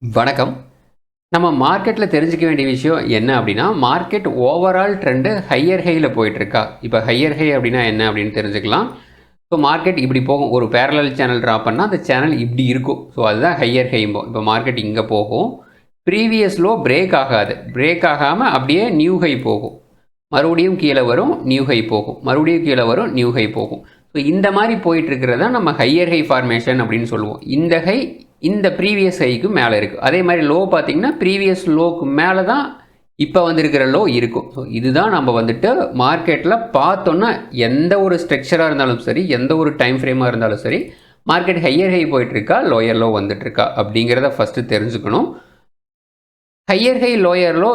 வணக்கம். நம்ம மார்க்கெட்ல தெரிஞ்சுக்க வேண்டிய விஷயம் என்ன அப்படின்னா, மார்க்கெட் ஓவரால் ட்ரெண்ட் ஹையர் ஹைல போயிட்டுருக்கா? இப்ப ஹையர் ஹை அப்படின்னா என்ன அப்படின்னு தெரிஞ்சுக்கலாம். இப்போ மார்க்கெட் இப்படி போகும். ஒரு பேரலல் சேனல் ட்ரா பண்ணா, அந்த சேனல் இப்படி இருக்கும். ஸோ அதுதான் ஹையர் ஹைம்போம். இப்போ மார்க்கெட் இங்க போகும். ப்ரீவியஸ் லோ பிரேக் ஆகாது. பிரேக் ஆகாம அப்படியே நியூ ஹை போகும். மறுபடியும் கீழ வரும், நியூ ஹை போகும். மறுபடியும் கீழ வரும், நியூ ஹை போகும். ஸோ இந்த மாரி போயிட்டு இருக்கிறத நம்ம ஹையர் ஹை ஃபார்மேஷன் அப்படின்னு சொல்லுவோம். இந்த ஹை இந்த ப்ரீவியஸ் ஹைக்கு மேலே இருக்குது. அதே மாதிரி லோ பார்த்தீங்கன்னா ப்ரீவியஸ் லோக்கு மேலே தான் இப்போ வந்திருக்கிற லோ இருக்கும். ஸோ இதுதான் நம்ம வந்துட்டு மார்க்கெட்டில் பார்த்தோன்னா எந்த ஒரு ஸ்ட்ரக்சராக இருந்தாலும் சரி, எந்த ஒரு டைம் ஃப்ரேமாக இருந்தாலும் சரி, மார்க்கெட் ஹையர் ஹை போயிட்டுருக்கா, லோயர் லோ வந்துட்டுருக்கா அப்படிங்கிறத ஃபஸ்ட்டு தெரிஞ்சுக்கணும். ஹையர் ஹை லோயர் லோ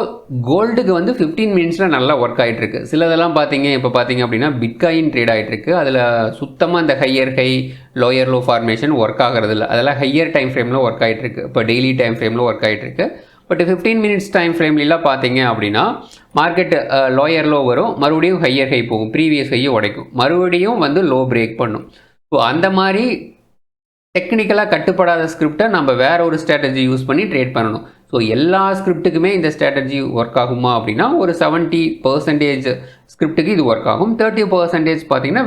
கோல்டுக்கு வந்து 15 மினிட்ஸில் நல்லா ஒர்க் ஆகிட்டு இருக்கு. சிலதெல்லாம் பார்த்தீங்க இப்போ பார்த்தீங்க அப்படின்னா பிட்காயின் ட்ரேட் ஆகிட்டு இருக்கு. அதில் சுத்தமாக இந்த higher high lower low formation work ஆகிறது இல்லை. அதெல்லாம் ஹையர் டைம் ஃப்ரேமில் ஒர்க் ஆகிட்டு இருக்கு. இப்போ டெய்லி டைம் ஃப்ரேமில் ஒர்க் ஆகிட்டு இருக்கு. பட் 15 மினிட்ஸ் டைம் ஃப்ரேம்லாம் பார்த்தீங்க அப்படின்னா மார்க்கெட் லோயர் லோ வரும், மறுபடியும் ஹையர் ஹை போகும், ப்ரீவியஸ் ஹையை உடைக்கும், மறுபடியும் வந்து லோ பிரேக் பண்ணும். ஸோ அந்த மாதிரி டெக்னிக்கலாக கட்டுப்படாத ஸ்கிரிப்டை நம்ம வேற ஒரு ஸ்ட்ராட்டஜி யூஸ் பண்ணி ட்ரேட் பண்ணணும். ஸோ எல்லா ஸ்கிரிப்ட்டுக்குமே இந்த ஸ்ட்ராட்டஜி ஒர்க் ஆகுமா அப்படின்னா ஒரு 70% ஸ்கிரிப்ட்டுக்கு இது ஒர்க் ஆகும். 30% பார்த்தீங்கன்னா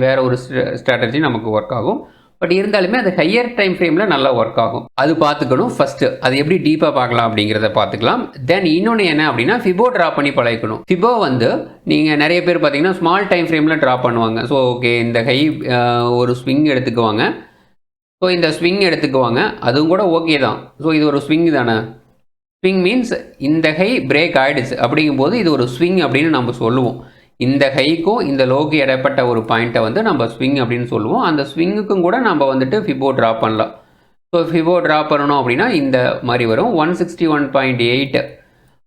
வேற ஒரு ஸ்ட்ராட்டஜி நமக்கு ஒர்க் ஆகும். பட் இருந்தாலுமே அது ஹையர் டைம் ஃப்ரேமில் நல்லா ஒர்க் ஆகும். அது பார்த்துக்கணும் ஃபஸ்ட்டு. அது எப்படி டீப்பாக பார்க்கலாம் அப்படிங்கிறத பார்த்துக்கலாம். தென் இன்னொன்று என்ன அப்படின்னா ஃபிபோ ட்ரா பண்ணி பழகிக்கணும். ஃபிபோ வந்து நீங்கள் நிறைய பேர் பார்த்தீங்கன்னா ஸ்மால் டைம் ஃப்ரேமில் ட்ரா பண்ணுவாங்க. ஸோ ஓகே, இந்த ஹை ஒரு ஸ்விங் எடுத்துக்குவாங்க. ஸோ இந்த ஸ்விங் எடுத்துக்குவாங்க, அதுவும் கூட ஓகே தான். ஸோ இது ஒரு ஸ்விங் தானே. ஸ்விங் மீன்ஸ் இந்த ஹை பிரேக் ஆகிடுச்சு அப்படிங்கும்போது இது ஒரு ஸ்விங் அப்படின்னு நம்ம சொல்லுவோம். இந்த ஹைக்கும் இந்த லோக்கு இடைப்பட்ட ஒரு பாயிண்ட்டை வந்து நம்ம ஸ்விங் அப்படின்னு சொல்லுவோம். அந்த ஸ்விங்குக்கும் கூட நம்ம வந்துட்டு ஃபிபோ ட்ரா பண்ணலாம். ஸோ ஃபிபோ ட்ரா பண்ணணும் அப்படின்னா இந்த மாதிரி வரும். 161.8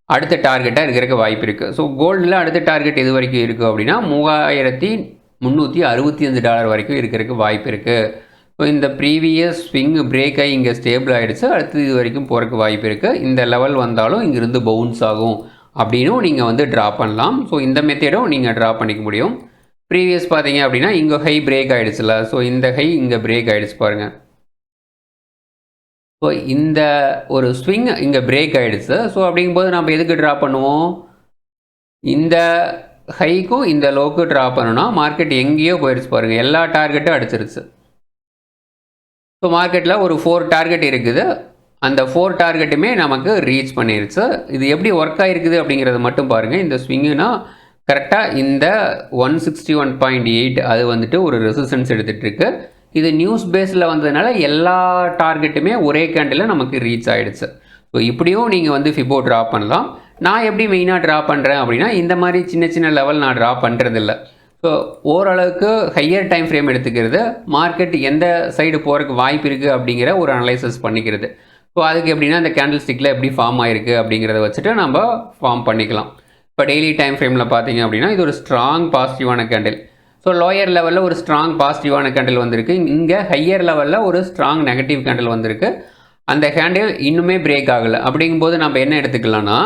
அடுத்த டார்கெட்டாக இருக்கிறதுக்கு வாய்ப்பு இருக்குது. ஸோ கோல்டில் அடுத்த டார்கெட் எது வரைக்கும் இருக்குது அப்படின்னா $3,365 வரைக்கும் இருக்கிறதுக்கு வாய்ப்பு இருக்குது. ஸோ இந்த ப்ரீவியஸ் ஸ்விங் பிரேக் ஆகி இங்கே ஸ்டேபிள் ஆகிடுச்சு, அடுத்து இது வரைக்கும் போகிறக்கு வாய்ப்பு இருக்குது. இந்த லெவல் வந்தாலும் இங்கிருந்து பவுன்ஸ் ஆகும் அப்படின்னும் நீங்கள் வந்து ட்ரா பண்ணலாம். ஸோ இந்த மெத்தேடும் நீங்கள் ட்ரா பண்ணிக்க முடியும். ப்ரீவியஸ் பார்த்தீங்க அப்படின்னா இங்கே ஹை பிரேக் ஆகிடுச்சுல, ஸோ இந்த ஹை இங்கே பிரேக் ஆகிடுச்சு பாருங்கள். ஸோ இந்த ஒரு ஸ்விங் இங்கே பிரேக் ஆகிடுச்சு. ஸோ அப்படிங்கும்போது நம்ம எதுக்கு ட்ரா பண்ணுவோம்? இந்த ஹைக்கும் இந்த லோக்கு ட்ரா பண்ணணும்னா மார்க்கெட் எங்கேயோ போயிடுச்சு பாருங்கள், எல்லா டார்கெட்டும் அடிச்சிருச்சு. ஸோ மார்க்கெட்டில் ஒரு 4 டார்கெட் இருக்குது. அந்த 4 டார்கெட்டுமே நமக்கு ரீச் பண்ணிருச்சு. இது எப்படி ஒர்க் ஆகிருக்குது அப்படிங்கிறத மட்டும் பாருங்கள். இந்த ஸ்விங்குனா கரெக்டாக இந்த 161.8 அது வந்துட்டு ஒரு ரெசிஸ்டன்ஸ் எடுத்துகிட்ருக்கு. இது நியூஸ் பேஸில் வந்ததுனால எல்லா டார்கெட்டுமே ஒரே கேண்டில் நமக்கு ரீச் ஆகிடுச்சு. ஸோ இப்படியும் நீங்கள் வந்து ஃபிபோ ட்ரா பண்ணலாம். நான் எப்படி மெயினாக ட்ரா பண்ணுறேன் அப்படின்னா இந்த மாதிரி சின்ன சின்ன லெவல் நான் ட்ரா பண்ணுறதில்ல. ஸோ ஓரளவுக்கு ஹையர் டைம் ஃப்ரேம் எடுத்துக்கிறது, மார்க்கெட் எந்த சைடு போகிறதுக்கு வாய்ப்பு இருக்குது அப்படிங்கிற ஒரு அனலைசிஸ் பண்ணிக்கிறது. ஸோ அதுக்கு எப்படின்னா இந்த கேண்டில் ஸ்டிக்கில் எப்படி ஃபார்ம் ஆகிருக்கு அப்படிங்கிறத வச்சுட்டு நம்ம ஃபார்ம் பண்ணிக்கலாம். இப்போ டெய்லி டைம் ஃப்ரேமில் பார்த்தீங்க அப்படின்னா இது ஒரு ஸ்ட்ராங் பாசிட்டிவான கேண்டில். ஸோ லோயர் லெவலில் ஒரு ஸ்ட்ராங் பாசிட்டிவான கேண்டில் வந்திருக்கு. இங்கே ஹையர் லெவலில் ஒரு ஸ்ட்ராங் நெகட்டிவ் கேண்டில் வந்திருக்கு. அந்த கேண்டில் இன்னுமே பிரேக் ஆகலை. அப்படிங்கும்போது நம்ம என்ன எடுத்துக்கலாம்னா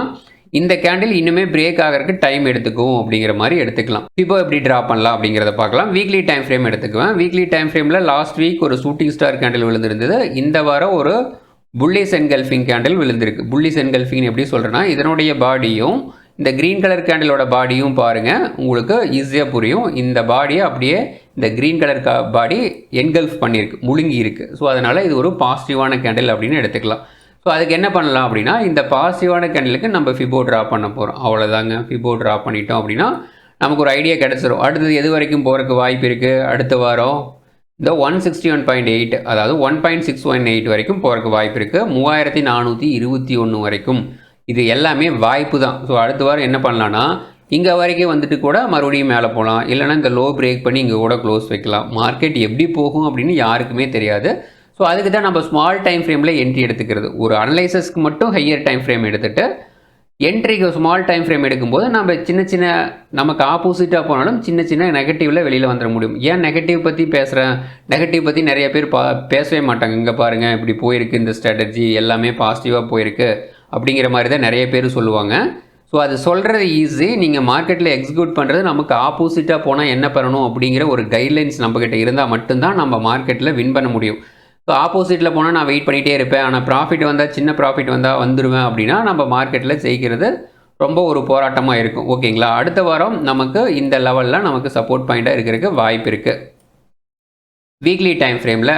இந்த கேண்டில் இன்னுமே பிரேக் ஆகிறதுக்கு டைம் எடுத்துக்கும் அப்படிங்கிற மாதிரி எடுத்துக்கலாம். இப்போ எப்படி ட்ரா பண்ணலாம் அப்படிங்கிறத பார்க்கலாம். வீக்லி டைம் ஃப்ரேம் எடுத்துக்குவேன். வீக்லி டைம் ஃப்ரேமில் லாஸ்ட் வீக் ஒரு ஷூட்டிங் ஸ்டார் கேண்டில் விழுந்திருந்தது. இந்த வாரம் ஒரு புல்லிஷ் என்கல்ஃபிங் கேண்டில் விழுந்திருக்கு. புல்லிஷ் என்கல்ஃபிங் எப்படி சொல்கிறேன்னா இதனுடைய பாடியும் இந்த க்ரீன் கலர் கேண்டிலோட பாடியும் பாருங்கள், உங்களுக்கு ஈஸியாக புரியும். இந்த பாடியை அப்படியே இந்த க்ரீன் கலர் பாடி என்கல்ஃப் பண்ணியிருக்கு, முழுங்கி இருக்குது. ஸோ அதனால் இது ஒரு பாசிட்டிவான கேண்டில் அப்படின்னு எடுத்துக்கலாம். ஸோ அதுக்கு என்ன பண்ணலாம் அப்படின்னா இந்த பாசிட்டிவான கேண்டிலுக்கு நம்ம ஃபிபோ ட்ரா பண்ண போகிறோம். அவ்வளோதாங்க. ஃபிபோ ட்ரா பண்ணிட்டோம் அப்படின்னா நமக்கு ஒரு ஐடியா கிடச்சிரும். அடுத்தது எது வரைக்கும் போகிறதுக்கு வாய்ப்பு இருக்குது? அடுத்த வாரம் இந்த 161.8 அதாவது 1.618 வரைக்கும் போகிறதுக்கு வாய்ப்பு இருக்குது. 3421 வரைக்கும். இது எல்லாமே வாய்ப்பு தான். ஸோ அடுத்த வாரம் என்ன பண்ணலான்னா இங்கே வரைக்கும் வந்துட்டு கூட மறுபடியும் மேலே போகலாம், இல்லைனா இந்த லோ பிரேக் பண்ணி இங்கே கூட க்ளோஸ் வைக்கலாம். மார்க்கெட் எப்படி போகும் அப்படின்னு யாருக்குமே தெரியாது. ஸோ அதுக்கு தான் நம்ம ஸ்மால் டைம் ஃப்ரேமில் என்ட்ரி எடுத்துக்கிறது. ஒரு அனலைசஸ்க்கு மட்டும் ஹையர் டைம் ஃப்ரேம் எடுத்துகிட்டு என்ட்ரிக்கு ஸ்மால் டைம் ஃப்ரேம் எடுக்கும்போது நம்ம சின்ன நமக்கு ஆப்போசிட்டாக போனாலும் சின்ன நெகட்டிவில் வெளியில் வந்துட முடியும். ஏன் நெகட்டிவ் பற்றி பேசுகிறேன்? நெகட்டிவ் பற்றி நிறைய பேர் பேசவே மாட்டாங்க. இங்கே பாருங்கள் இப்படி போயிருக்கு, இந்த ஸ்ட்ராட்டஜி எல்லாமே பாசிட்டிவாக போயிருக்கு அப்படிங்கிற மாதிரி தான் நிறைய பேர் சொல்லுவாங்க. ஸோ அது சொல்கிறது ஈஸி. நீங்கள் மார்க்கெட்டில் எக்ஸிக்யூட் பண்ணுறது நமக்கு ஆப்போசிட்டாக போனால் என்ன பண்ணணும் அப்படிங்கிற ஒரு கைட்லைன்ஸ் நம்மக்கிட்ட இருந்தால் மட்டும்தான் நம்ம மார்க்கெட்டில் வின் பண்ண முடியும். ஸோ ஆப்போசிட்டில் போனால் நான் வெயிட் பண்ணிகிட்டே இருப்பேன், ஆனால் ப்ராஃபிட் வந்தால் சின்ன ப்ராஃபிட் வந்தால் வந்துடுவேன் அப்படின்னா நம்ம மார்க்கெட்டில் ஜெயிக்கிறது ரொம்ப ஒரு போராட்டமாக இருக்கும். ஓகேங்களா? அடுத்த வாரம் நமக்கு இந்த லெவலில் நமக்கு சப்போர்ட் பாயிண்ட்டாக இருக்கிறதுக்கு வாய்ப்பு இருக்குது. வீக்லி டைம் ஃப்ரேமில்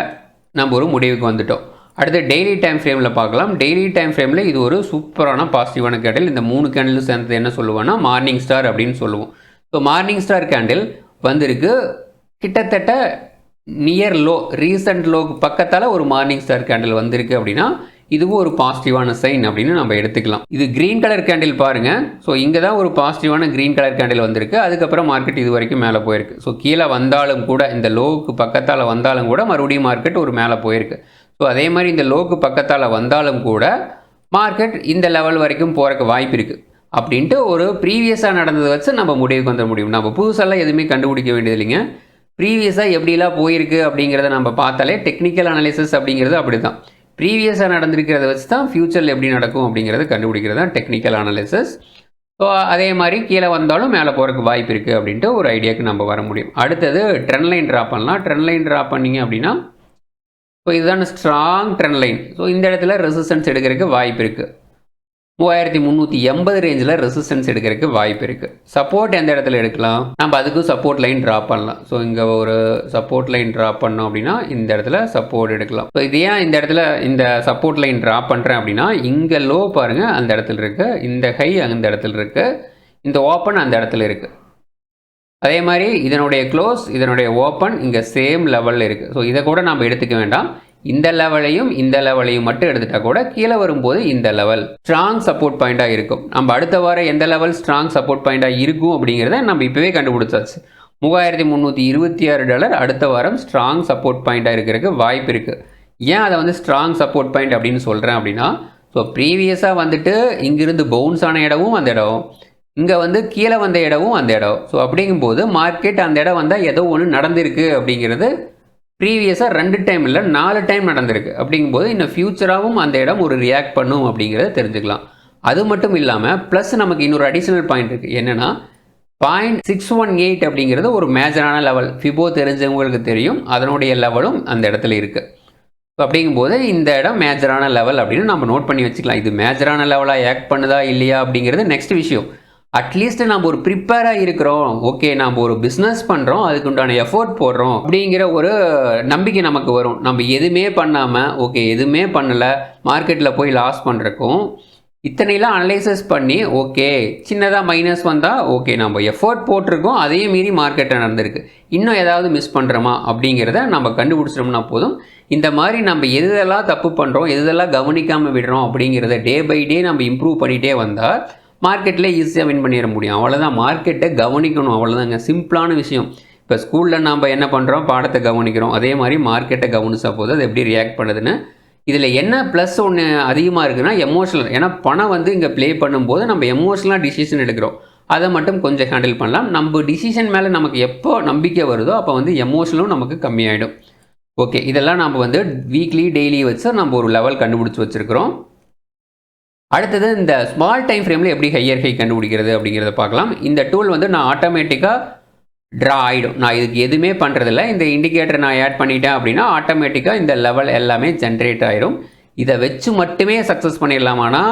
நம்ம ஒரு முடிவுக்கு வந்துட்டோம். அடுத்து டெய்லி டைம் ஃப்ரேமில் பார்க்கலாம். டெய்லி டைம் ஃப்ரேமில் இது ஒரு சூப்பரான பாசிட்டிவான கேண்டில். இந்த 3 கேண்டில் சேர்ந்து என்ன சொல்லுவோம்னா மார்னிங் ஸ்டார் அப்படின்னு சொல்லுவோம். ஸோ மார்னிங் ஸ்டார் கேண்டில் வந்திருக்கு கிட்டத்தட்ட நியர் லோ, ரீசன்ட் லோக்கு பக்கத்தால் ஒரு மார்னிங் ஸ்டார் கேண்டில் வந்திருக்கு அப்படின்னா இதுவும் ஒரு பாசிட்டிவான சைன் அப்படின்னு நம்ம எடுத்துக்கலாம். இது க்ரீன் கலர் கேண்டில் பாருங்கள். ஸோ இங்கே தான் ஒரு பாசிட்டிவான க்ரீன் கலர் கேண்டில் வந்திருக்கு. அதுக்கப்புறம் மார்க்கெட் இது வரைக்கும் மேலே போயிருக்கு. ஸோ கீழே வந்தாலும் கூட, இந்த லோவுக்கு பக்கத்தால் வந்தாலும் கூட மறுபடியும் மார்க்கெட் ஒரு மேலே போயிருக்கு. ஸோ அதே மாதிரி இந்த லோவுக்கு பக்கத்தால் வந்தாலும் கூட மார்க்கெட் இந்த லெவல் வரைக்கும் போகிறக்கு வாய்ப்பு இருக்குது அப்படின்ட்டு ஒரு ப்ரீவியஸாக நடந்ததை வச்சு நம்ம முடிவுக்கு வந்துட முடியும். நம்ம புதுசெல்லாம் எதுவுமே கண்டுபிடிக்க வேண்டியது இல்லைங்க. ப்ரீவியஸாக எப்படிலாம் போயிருக்கு அப்படிங்கிறத நம்ம பார்த்தாலே டெக்னிக்கல் அனாலிசிஸ் அப்படிங்கிறது அப்படி தான். ப்ரீவியஸாக நடந்திருக்கிறத வச்சு தான் ஃப்யூச்சரில் எப்படி நடக்கும் அப்படிங்கிறத கண்டுபிடிக்கிறது தான் டெக்னிக்கல் அனாலிசிஸ். ஸோ அதே மாதிரி கீழே வந்தாலும் மேலே போகிறதுக்கு வாய்ப்பு இருக்குது அப்படின்ட்டு ஒரு ஐடியாவுக்கு நம்ம வர முடியும். அடுத்தது ட்ரெண்ட் லைன் ட்ரா பண்ணலாம். ட்ரெண்ட் லைன் ட்ரா பண்ணிங்க அப்படின்னா ஸோ இதுதான் ஸ்ட்ராங் ட்ரெண்ட் லைன். ஸோ இந்த இடத்துல ரெசிஸ்டன்ஸ் எடுக்கிறதுக்கு வாய்ப்பு இருக்குது. 3380 ரேஞ்சில் ரெசிஸ்டன்ஸ் எடுக்கிறதுக்கு வாய்ப்பு இருக்குது. சப்போர்ட் எந்த இடத்துல எடுக்கலாம்? நம்ம அதுக்கு சப்போர்ட் லைன் ட்ரா பண்ணலாம். ஸோ இங்கே ஒரு சப்போர்ட் லைன் ட்ரா பண்ணோம் அப்படின்னா இந்த இடத்துல சப்போர்ட் எடுக்கலாம். ஸோ இது ஏன் இந்த இடத்துல இந்த சப்போர்ட் லைன் ட்ரா பண்ணுறேன் அப்படின்னா இங்கே லோ பாருங்கள் அந்த இடத்துல இருக்குது, இந்த ஹை அந்த இடத்துல இருக்குது, இந்த ஓப்பன் அந்த இடத்துல இருக்குது. அதே மாதிரி இதனுடைய க்ளோஸ் இதனுடைய ஓப்பன் இங்கே சேம் லெவலில் இருக்குது. ஸோ இதை கூட நம்ம எடுத்துக்க வேண்டாம். இந்த லெவலையும் இந்த லெவலையும் மட்டும் எடுத்துட்டா கூட கீழே வரும்போது இந்த லெவல் ஸ்ட்ராங் சப்போர்ட் பாயிண்ட்டாக இருக்கும். நம்ம அடுத்த வாரம் எந்த லெவல் ஸ்ட்ராங் சப்போர்ட் பாயிண்ட்டாக இருக்கும் அப்படிங்கிறத நம்ம இப்போவே கண்டுபிடிச்சாச்சு. $3326 அடுத்த வாரம் ஸ்ட்ராங் சப்போர்ட் பாயிண்ட்டாக இருக்கிறதுக்கு வாய்ப்பு இருக்குது. ஏன் அதை வந்து ஸ்ட்ராங் சப்போர்ட் பாயிண்ட் அப்படின்னு சொல்கிறேன் அப்படின்னா ஸோ ப்ரீவியஸாக வந்துட்டு இங்கிருந்து பவுன்ஸ் ஆன இடமும் அந்த இடம், இங்கே வந்து கீழே வந்த இடமும் அந்த இடம். ஸோ அப்படிங்கும்போது மார்க்கெட் அந்த இடம் வந்தால் ஏதோ ஒன்று நடந்திருக்கு அப்படிங்கிறது ப்ரீவியஸாக 2 டைம் இல்லை 4 டைம் நடந்திருக்கு. அப்படிங்கும்போது இன்னும் ஃப்யூச்சராகவும் அந்த இடம் ஒரு ரியாக்ட் பண்ணும் அப்படிங்கிறத தெரிஞ்சுக்கலாம். அது மட்டும் இல்லாமல் ப்ளஸ் நமக்கு இன்னொரு அடிஷ்னல் பாயிண்ட் இருக்குது. என்னென்னா 0.618 அப்படிங்கிறது ஒரு மேஜரான லெவல். ஃபிபோ தெரிஞ்சவங்களுக்கு தெரியும், அதனுடைய லெவலும் அந்த இடத்துல இருக்குது. ஸோ அப்படிங்கும்போது இந்த இடம் மேஜரான லெவல் அப்படின்னு நம்ம நோட் பண்ணி வச்சுக்கலாம். இது மேஜரான லெவலாக ஆக்ட் பண்ணுதா இல்லையா அப்படிங்கிறது நெக்ஸ்ட் விஷயம். அட்லீஸ்ட் நம்ம ஒரு ப்ரிப்பேராக இருக்கிறோம், ஓகே நம்ம ஒரு பிஸ்னஸ் பண்ணுறோம், அதுக்கு உண்டான எஃபோர்ட் போடுறோம் அப்படிங்கிற ஒரு நம்பிக்கை நமக்கு வரும். நம்ம எதுவுமே பண்ணாமல் ஓகே எதுவுமே பண்ணலை மார்க்கெட்டில் போய் லாஸ் பண்ணுறக்கும் இத்தனைலாம் அனலைசஸ் பண்ணி ஓகே சின்னதாக மைனஸ் வந்தால் ஓகே நம்ம எஃபோர்ட் போட்டிருக்கோம், அதையும் மீறி மார்க்கெட்டில் நடந்திருக்கு, இன்னும் ஏதாவது மிஸ் பண்ணுறோமா அப்படிங்கிறத நம்ம கண்டுபிடிச்சிட்டோம்னா போதும். இந்த மாதிரி நம்ம எதெல்லாம் தப்பு பண்ணுறோம் எதெல்லாம் கவனிக்காமல் விடுறோம் அப்படிங்கிறத டே பை டே நம்ம இம்ப்ரூவ் பண்ணிகிட்டே வந்தால் மார்க்கெட்டில் ஈஸியாக வின் பண்ணிட முடியும். அவ்வளோதான், மார்க்கெட்டை கவனிக்கணும், அவ்வளோதாங்க, சிம்பிளான விஷயம். இப்போ ஸ்கூலில் நம்ம என்ன பண்ணுறோம், பாடத்தை கவனிக்கிறோம், அதே மாதிரி மார்க்கெட்டை கவனிச்சா போது அது எப்படி ரியாக்ட் பண்ணுதுன்னு. இதில் என்ன ப்ளஸ் ஒன்று அதிகமாக இருக்குதுன்னா எமோஷனல். ஏன்னா பணம் வந்து இங்கே ப்ளே பண்ணும்போது நம்ம எமோஷனலாக டிசிஷன் எடுக்கிறோம், அதை மட்டும் கொஞ்சம் ஹேண்டில் பண்ணலாம். நம்ம டிசிஷன் மேலே நமக்கு எப்போ நம்பிக்கை வருதோ அப்போ வந்து எமோஷனலும் நமக்கு கம்மியாயிடும். ஓகே, இதெல்லாம் நம்ம வந்து வீக்லி டெய்லி வச்சு நம்ம ஒரு லெவல் கண்டுபிடிச்சி வச்சுருக்கிறோம். அடுத்தது இந்த ஸ்மால் டைம் ஃப்ரேமில் எப்படி ஹையர் ஹை கண்டுபிடிக்கிறது அப்படிங்கிறத பார்க்கலாம். இந்த டூல் வந்து நான் ஆட்டோமேட்டிக்காக ட்ரா ஆகிடும். நான் இதுக்கு எதுவுமே பண்ணுறதில்ல. இந்த இண்டிகேட்டர் நான் ஆட் பண்ணிட்டேன் அப்படின்னா ஆட்டோமேட்டிக்காக இந்த லெவல் எல்லாமே ஜென்ரேட் ஆகிடும். இதை வச்சு மட்டுமே சக்ஸஸ் பண்ணிடலாமானா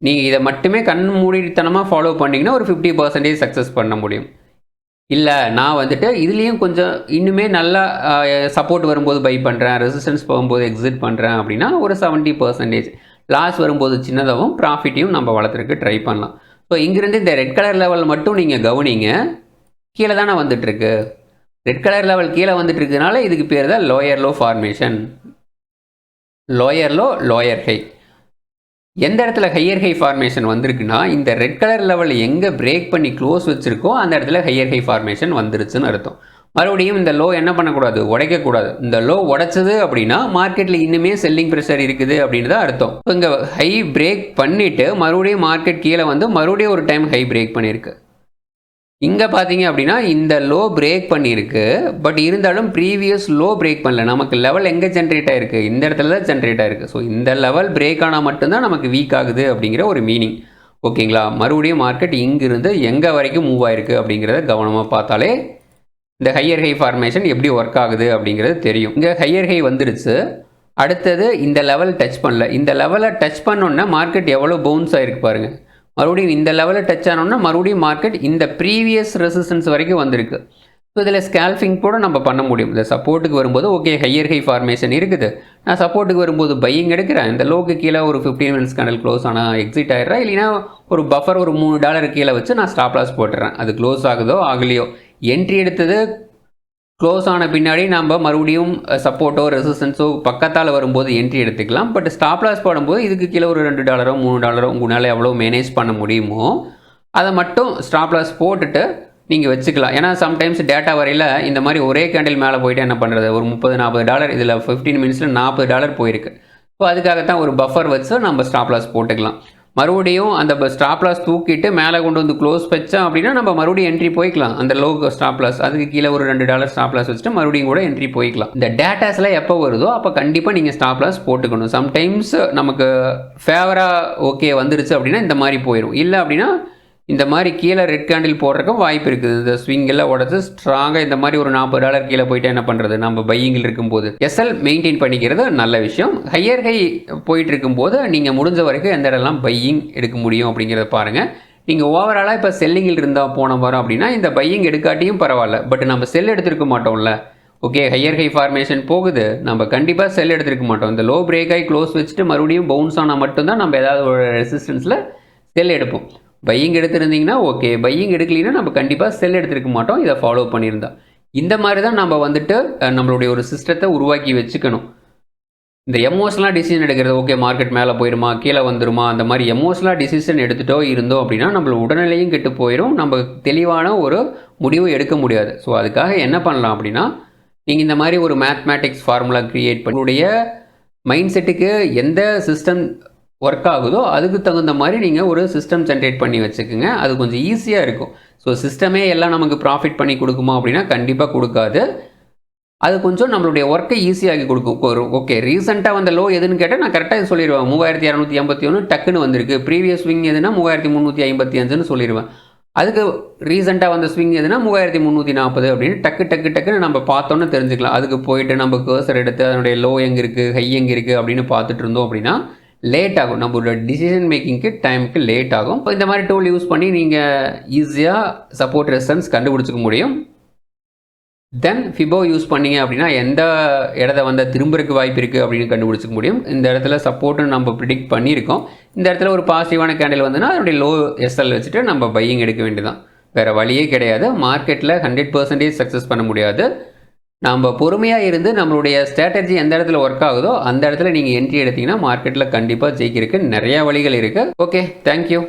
நீங்கள் இதை மட்டுமே கண் மூடித்தனமாக ஃபாலோ பண்ணிங்கன்னா ஒரு 50% சக்ஸஸ் பண்ண முடியும். இல்லை நான் வந்துட்டு இதுலேயும் கொஞ்சம் இன்னுமே நல்லா சப்போர்ட் வரும்போது பை பண்ணுறேன், ரெசிஸ்டன்ஸ் போகும்போது எக்ஸிட் பண்ணுறேன் அப்படின்னா ஒரு 70% லாஸ் வரும்போது சின்னதாகவும் ப்ராஃபிட்டையும் நம்ம வளர்த்துறதுக்கு ட்ரை பண்ணலாம். ஸோ இங்கிருந்து இந்த ரெட் கலர் லெவல் மட்டும் நீங்கள் கவனிங்க, கீழே தானே வந்துட்டுருக்கு. ரெட் கலர் லெவல் கீழே வந்துட்டு இருக்கிறதுனால இதுக்கு பேர் தான் lower low formation. Lower low lower high. எந்த இடத்துல ஹையர் ஹை ஃபார்மேஷன் வந்திருக்குன்னா இந்த ரெட் கலர் லெவல் எங்கே பிரேக் பண்ணி க்ளோஸ் வச்சுருக்கோ அந்த இடத்துல ஹையர் ஹை ஃபார்மேஷன் வந்துருச்சுன்னு அர்த்தம். மறுபடியும் இந்த லோ என்ன பண்ணக்கூடாது, உடைக்கக்கூடாது. இந்த லோ உடைச்சது அப்படின்னா மார்க்கெட்டில் இன்னுமே செல்லிங் ப்ரெஷர் இருக்குது அப்படின்னு தான் அர்த்தம். ஸோ இங்கே ஹை பிரேக் பண்ணிவிட்டு மறுபடியும் மார்க்கெட் கீழே வந்து மறுபடியும் ஒரு டைம் ஹை பிரேக் பண்ணியிருக்கு. இங்கே பார்த்தீங்க அப்படின்னா இந்த லோ பிரேக் பண்ணியிருக்கு, பட் இருந்தாலும் ப்ரீவியஸ் லோ பிரேக் பண்ணல. நமக்கு லெவல் எங்கே ஜென்ரேட் ஆகிருக்கு, இந்த இடத்துல தான் ஜென்ரேட் ஆகிருக்கு. ஸோ இந்த லெவல் பிரேக் ஆனால் மட்டும்தான் நமக்கு வீக் ஆகுது அப்படிங்கிற ஒரு மீனிங். ஓகேங்களா, மறுபடியும் மார்க்கெட் இங்கிருந்து எங்கே வரைக்கும் மூவ் ஆகிருக்கு அப்படிங்கிறத கவனமாக பார்த்தாலே இந்த ஹையர் ஹை ஃபார்மேஷன் எப்படி ஒர்க் ஆகுது அப்படிங்கிறது தெரியும். இங்கே ஹையர் ஹை வந்துருச்சு. அடுத்தது இந்த லெவல் டச் பண்ணல. இந்த லெவலை டச் பண்ணோன்னா மார்க்கெட் எவ்வளோ பவுன்ஸ் ஆகிருக்கு பாருங்கள். மறுபடியும் இந்த லெவலில் டச் ஆனோன்னா மறுபடியும் மார்க்கெட் இந்த ப்ரீவியஸ் ரெசிஸ்டன்ஸ் வரைக்கும் வந்திருக்கு. ஸோ இதில் ஸ்கேல்ஃபிங் கூட நம்ம பண்ண முடியும். இந்த சப்போர்ட்டுக்கு வரும்போது ஓகே ஹையர் ஹை ஃபார்மேஷன் இருக்குது, நான் சப்போர்ட்டுக்கு வரும்போது பையிங் எடுக்கிறேன், இந்த லோக்கு கீழே ஒரு 15 மினிட்ஸ் கேண்டில் க்ளோஸ் ஆனால் எக்ஸிட் ஆகிடுறேன், இல்லைனா ஒரு பஃபர் ஒரு $3 கீழே வச்சு நான் ஸ்டாப் லாஸ் போட்டுறேன். அது க்ளோஸ் ஆகுதோ ஆகலையோ, என்ட்ரி எடுத்தது க்ளோஸ் ஆன பின்னாடி நம்ம மறுபடியும் சப்போர்ட்டோ ரெசிஸ்டன்ஸோ பக்கத்தால் வரும்போது என்ட்ரி எடுத்துக்கலாம். பட் ஸ்டாப் லாஸ் போடும்போது இதுக்கு கீழே ஒரு $2 $3 உங்களால் எவ்வளோ மேனேஜ் பண்ண முடியுமோ அதை மட்டும் ஸ்டாப் லாஸ் போட்டுட்டு நீங்கள் வச்சுக்கலாம். ஏன்னா சம்டைம்ஸ் டேட்டா வரையில் இந்த மாதிரி ஒரே கேண்டில் மேலே போயிட்டு என்ன பண்ணுறது, ஒரு $30-40 இதில் 15 மினிட்ஸில் $40 போயிருக்கு. ஸோ அதுக்காகத்தான் ஒரு பஃபர் வச்சு நம்ம ஸ்டாப் லாஸ் போட்டுக்கலாம். மறுபடியும் அந்த ஸ்டாப் லாஸ் தூக்கிட்டு மேலே கொண்டு வந்து க்ளோஸ் வச்சோம் அப்படின்னா நம்ம மறுபடியும் என்ட்ரி போய்க்கலாம். அந்த லோ ஸ்டாப் லாஸ் அதுக்கு கீழே ஒரு $2 ஸ்டாப் லாஸ் வச்சுட்டு மறுபடியும் கூட என்ட்ரி போய்க்கலாம். இந்த டேட்டாஸ்லாம் எப்போ வருதோ அப்போ கண்டிப்பாக நீங்கள் ஸ்டாப் லாஸ் போட்டுக்கணும். சம்டைம்ஸ் நமக்கு ஃபேவராக ஓகே வந்துருச்சு அப்படின்னா இந்த மாதிரி போயிடும். இல்லை அப்படின்னா இந்த மாதிரி கீழே ரெட் கேண்டில் போடுறதுக்கும் வாய்ப்பு இருக்குது. இந்த ஸ்விங்கெல்லாம் உடச்சு ஸ்ட்ராங்காக இந்த மாதிரி ஒரு $40 கீழே போயிட்டு என்ன பண்ணுறது, நம்ம பையிங்கில் இருக்கும்போது எஸ்எல் மெயின்டைன் பண்ணிக்கிறது நல்ல விஷயம். ஹையர் ஹை போயிட்டு இருக்கும்போது நீங்கள் முடிஞ்ச வரைக்கும் எந்த இடம்லாம் பையிங் எடுக்க முடியும் அப்படிங்கிறத பாருங்கள். நீங்கள் ஓவராலாக இப்போ செல்லிங்கில் இருந்தால் போன வாரம் அப்படின்னா இந்த பையிங் எடுக்காட்டியும் பரவாயில்ல, பட் நம்ம செல் எடுத்துருக்க மாட்டோம்ல. ஓகே ஹையர் ஹை ஃபார்மேஷன் போகுது, நம்ம கண்டிப்பாக செல் எடுத்துருக்க மாட்டோம். இந்த லோ பிரேக் ஆகி க்ளோஸ் வச்சுட்டு மறுபடியும் பவுன்ஸ் ஆனால் மட்டும்தான் நம்ம ஏதாவது ஒரு ரெசிஸ்டன்ஸில் செல் எடுப்போம். பையிங் எடுத்திருந்தீங்கன்னா ஓகே, பையிங் எடுக்கலைன்னா நம்ம கண்டிப்பாக செல் எடுத்துருக்க மாட்டோம். இதை ஃபாலோ பண்ணியிருந்தா இந்த மாதிரி தான் நம்ம வந்துட்டு நம்மளுடைய ஒரு சிஸ்டத்தை உருவாக்கி வச்சுக்கணும். இந்த எமோஷனலாக டிசிஷன் எடுக்கிறது, ஓகே மார்க்கெட் மேலே போயிடுமா கீழே வந்துடுமா, அந்த மாதிரி எமோஷனலாக டிசிஷன் எடுத்துகிட்டோ இருந்தோம் அப்படின்னா நம்மள உடல்நிலையும் கெட்டு போயிடும், நம்ம தெளிவான ஒரு முடிவு எடுக்க முடியாது. ஸோ அதுக்காக என்ன பண்ணலாம் அப்படின்னா, நீங்கள் இந்த மாதிரி ஒரு மேத்மேட்டிக்ஸ் ஃபார்முலா க்ரியேட் பண்ணி உங்களுடைய மைண்ட் செட்டுக்கு எந்த சிஸ்டம் ஒர்க் ஆகுதோ அதுக்கு தகுந்த மாதிரி நீங்கள் ஒரு சிஸ்டம் ஜென்ரேட் பண்ணி வச்சுக்கோங்க. அது கொஞ்சம் ஈஸியாக இருக்கும். ஸோ சிஸ்டமே எல்லாம் நமக்கு ப்ராஃபிட் பண்ணி கொடுக்குமா அப்படின்னா கண்டிப்பாக கொடுக்காது. அது கொஞ்சம் நம்மளுடைய ஒர்க்கை ஈஸியாகி கொடுக்கும். ஓகே ரீசெண்டாக வந்த லோ எதுன்னு கேட்டால் நான் கரெக்டாக சொல்லிடுவேன். 3281 டக்குன்னு வந்திருக்கு. ப்ரீவியஸ் ஸ்விங் எதுனா 3355ன்னு சொல்லிடுவேன். அதுக்கு ரீசெண்டாக வந்த ஸ்விங் எதுனா 3340 அப்படின்னு டக்குன்னு நம்ம பார்த்தோன்னு தெரிஞ்சுக்கலாம். அதுக்கு போயிட்டு நம்ம கர்சர் எடுத்து அதனுடைய லோ எங்கே இருக்குது ஹை எங்கே இருக்குது அப்படின்னு பார்த்துட்டு இருந்தோம் அப்படின்னா லேட் ஆகும். நம்மளோட டிசிஷன் மேக்கிங்க்கு டைமுக்கு லேட் ஆகும். இப்போ இந்த மாதிரி டூல் யூஸ் பண்ணி நீங்கள் ஈஸியாக சப்போர்ட் ரெசிஸ்டன்ஸ் கண்டுபிடிச்சிக்க முடியும். தென் ஃபிபோ யூஸ் பண்ணிங்க அப்படின்னா எந்த இடத்த வந்தால் திரும்புறதுக்கு வாய்ப்பு இருக்குது அப்படின்னு கண்டுபிடிச்சிக்க முடியும். இந்த இடத்துல சப்போர்ட்டு நம்ம ப்ரிடிக்ட் பண்ணியிருக்கோம். இந்த இடத்துல ஒரு பாசிட்டிவான கேண்டில் வந்துன்னா அதனுடைய லோ எஸ்எல் வச்சுட்டு நம்ம பையிங் எடுக்க வேண்டியதான். வேறு வழியே கிடையாது. மார்க்கெட்டில் 100% சக்ஸஸ் பண்ண முடியாது. நம்ம பொறுமையாக இருந்து நம்மளுடைய ஸ்ட்ராட்டஜி எந்த இடத்துல ஒர்க் ஆகுதோ அந்த இடத்துல நீங்கள் என்ட்ரி எடுத்தீங்கன்னா மார்க்கெட்டில் கண்டிப்பாக ஜெயிக்கிறதுக்கு நிறையா வழிகள் இருக்குது. Okay, thank you.